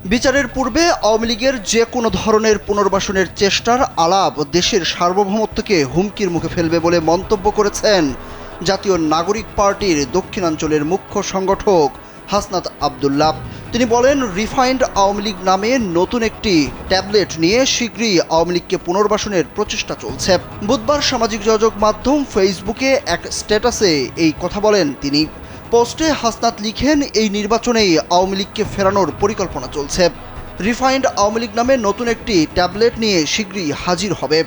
বিচারের পূর্বে আওয়ামী লীগের যে কোনো ধরনের পুনর্বাসনের চেষ্টার আলাপ দেশের সার্বভৌমত্বকে হুমকির মুখে ফেলবে বলে মন্তব্য করেছেন জাতীয় নাগরিক পার্টির দক্ষিণাঞ্চলের মুখ্য সংগঠক হাসনাত আব্দুল্লাহ। তিনি বলেন, রিফাইন্ড আওয়ামী লীগ নামে নতুন একটি ট্যাবলেট নিয়ে শীঘ্রই আওয়ামী লীগকে পুনর্বাসনের প্রচেষ্টা চলছে। বুধবার সামাজিক যোগাযোগ মাধ্যম ফেসবুকে এক স্ট্যাটাসে এই কথা বলেন তিনি। পোস্টে হাসনাত লিখেন, এই নির্বাচনেই আওয়ামী লীগকে ফেরানোর পরিকল্পনা চলছে। রিফাইন্ড আওয়ামী লীগ নামে নতুন একটি ট্যাবলেট নিয়ে শীঘ্রই হাজির হবে।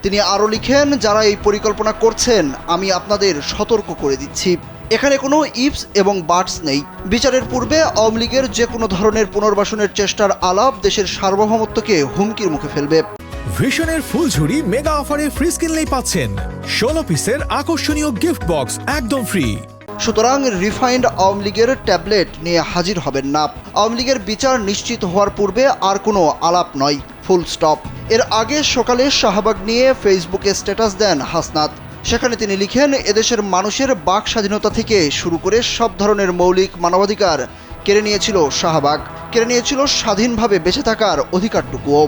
তিনি আরও লিখেন, যারা এই পরিকল্পনা করছেন আমি আপনাদের সতর্ক করে দিচ্ছি, এখানে কোনো ইফস এবং বাটস নেই। বিচারের পূর্বে আওয়ামী লীগের যে কোনো ধরনের পুনর্বাসনের চেষ্টার আলাপ দেশের সার্বভৌমত্বকে হুমকির মুখে ফেলবে। ভিশনের ফুলঝুরি মেগা অফারে ফ্রিজ কিনলেই পাচ্ছেন 16 পিসের আকর্ষণীয় গিফট বক্স একদম ফ্রি। সুতরাং রিফাইন্ড আওয়ামী লীগের ট্যাবলেট নিয়ে হাজির হবেন না। আওয়ামী লীগের বিচার নিশ্চিত হওয়ার পূর্বে আর কোনো আলাপ নয়, ফুল স্টপ। এর আগে সকালে শাহবাগ নিয়ে ফেসবুকে স্ট্যাটাস দেন হাসনাত। সেখানে তিনি লিখেন, এদেশের মানুষের বাক স্বাধীনতা থেকে শুরু করে সব ধরনের মৌলিক মানবাধিকার কেড়ে নিয়েছিল শাহবাগ, কেড়ে নিয়েছিল স্বাধীনভাবে বেঁচে থাকার অধিকারটুকুও।